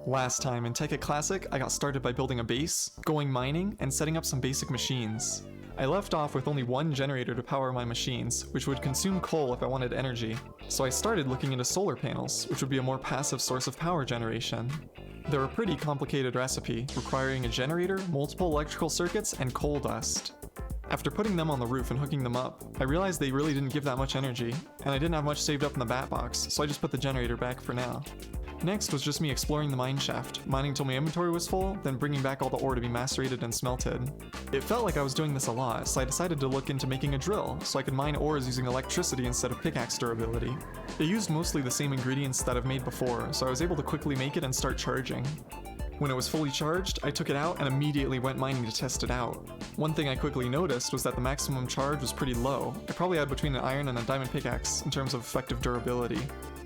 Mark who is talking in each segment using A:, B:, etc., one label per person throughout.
A: Last time in Tekkit Classic, I got started by building a base, going mining, and setting up some basic machines. I left off with only one generator to power my machines, which would consume coal if I wanted energy, so I started looking into solar panels, which would be a more passive source of power generation. They're a pretty complicated recipe, requiring a generator, multiple electrical circuits, and coal dust. After putting them on the roof and hooking them up, I realized they really didn't give that much energy, and I didn't have much saved up in the bat box, so I just put the generator back for now. Next was just me exploring the mine shaft, mining till my inventory was full, then bringing back all the ore to be macerated and smelted. It felt like I was doing this a lot, so I decided to look into making a drill, so I could mine ores using electricity instead of pickaxe durability. It used mostly the same ingredients that I've made before, so I was able to quickly make it and start charging. When it was fully charged, I took it out and immediately went mining to test it out. One thing I quickly noticed was that the maximum charge was pretty low. I probably had between an iron and a diamond pickaxe in terms of effective durability.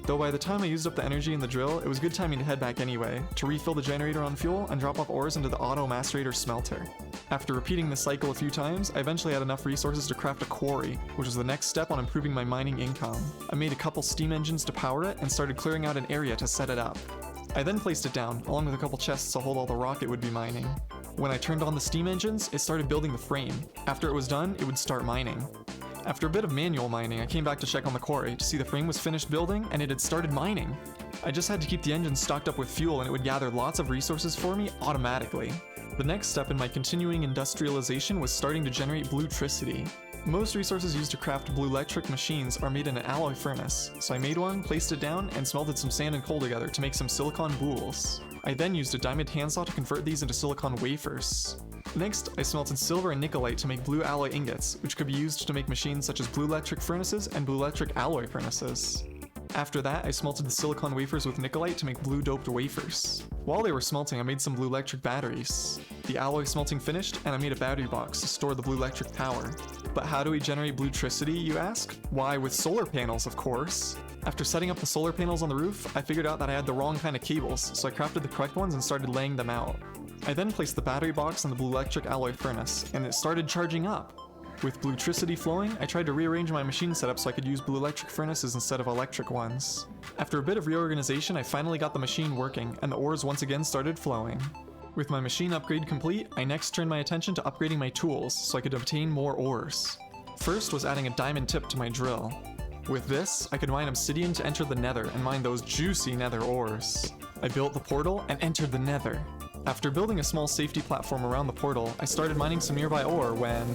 A: Though by the time I used up the energy in the drill, it was good timing to head back anyway, to refill the generator on fuel and drop off ores into the auto macerator smelter. After repeating this cycle a few times, I eventually had enough resources to craft a quarry, which was the next step on improving my mining income. I made a couple steam engines to power it and started clearing out an area to set it up. I then placed it down, along with a couple chests to hold all the rock it would be mining. When I turned on the steam engines, it started building the frame. After it was done, it would start mining. After a bit of manual mining, I came back to check on the quarry to see the frame was finished building and it had started mining. I just had to keep the engine stocked up with fuel and it would gather lots of resources for me automatically. The next step in my continuing industrialization was starting to generate bluetricity. Most resources used to craft blue electric machines are made in an alloy furnace, so I made one, placed it down, and smelted some sand and coal together to make some silicon boules. I then used a diamond handsaw to convert these into silicon wafers. Next, I smelted silver and nickelite to make blue alloy ingots, which could be used to make machines such as blue electric furnaces and blue electric alloy furnaces. After that, I smelted the silicon wafers with nickelite to make blue doped wafers. While they were smelting, I made some blue electric batteries. The alloy smelting finished, and I made a battery box to store the blue electric power. But how do we generate bluetricity, you ask? Why, with solar panels, of course. After setting up the solar panels on the roof, I figured out that I had the wrong kind of cables, so I crafted the correct ones and started laying them out. I then placed the battery box on the blue electric alloy furnace, and it started charging up. With bluetricity flowing, I tried to rearrange my machine setup so I could use blue electric furnaces instead of electric ones. After a bit of reorganization, I finally got the machine working, and the ores once again started flowing. With my machine upgrade complete, I next turned my attention to upgrading my tools so I could obtain more ores. First was adding a diamond tip to my drill. With this, I could mine obsidian to enter the nether and mine those juicy nether ores. I built the portal and entered the nether. After building a small safety platform around the portal, I started mining some nearby ore when...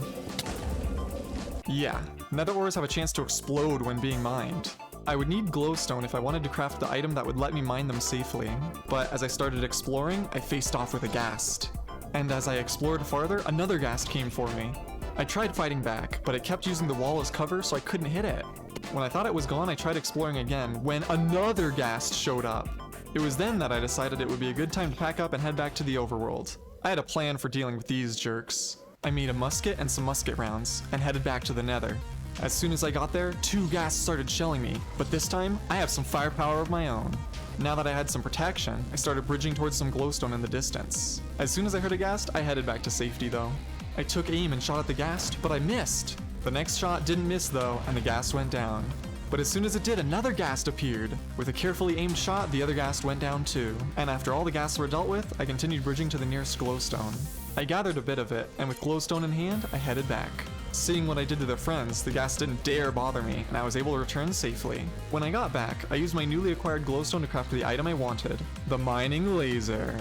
A: yeah, nether ores have a chance to explode when being mined. I would need glowstone if I wanted to craft the item that would let me mine them safely, but as I started exploring, I faced off with a ghast. And as I explored farther, another ghast came for me. I tried fighting back, but it kept using the wall as cover so I couldn't hit it. When I thought it was gone, I tried exploring again, when another ghast showed up. It was then that I decided it would be a good time to pack up and head back to the overworld. I had a plan for dealing with these jerks. I made a musket and some musket rounds, and headed back to the nether. As soon as I got there, two ghasts started shelling me, but this time, I have some firepower of my own. Now that I had some protection, I started bridging towards some glowstone in the distance. As soon as I heard a ghast, I headed back to safety though. I took aim and shot at the ghast, but I missed. The next shot didn't miss though, and the ghast went down. But as soon as it did, another ghast appeared. With a carefully aimed shot, the other ghast went down too. And after all the ghasts were dealt with, I continued bridging to the nearest glowstone. I gathered a bit of it, and with glowstone in hand, I headed back. Seeing what I did to their friends, the ghast didn't dare bother me, and I was able to return safely. When I got back, I used my newly acquired glowstone to craft the item I wanted, the mining laser.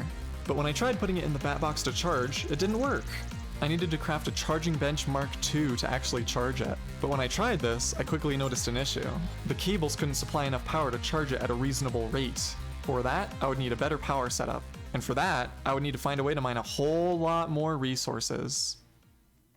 A: But when I tried putting it in the bat box to charge, it didn't work. I needed to craft a charging bench Mark II to actually charge it. But when I tried this, I quickly noticed an issue. The cables couldn't supply enough power to charge it at a reasonable rate. For that, I would need a better power setup. And for that, I would need to find a way to mine a whole lot more resources.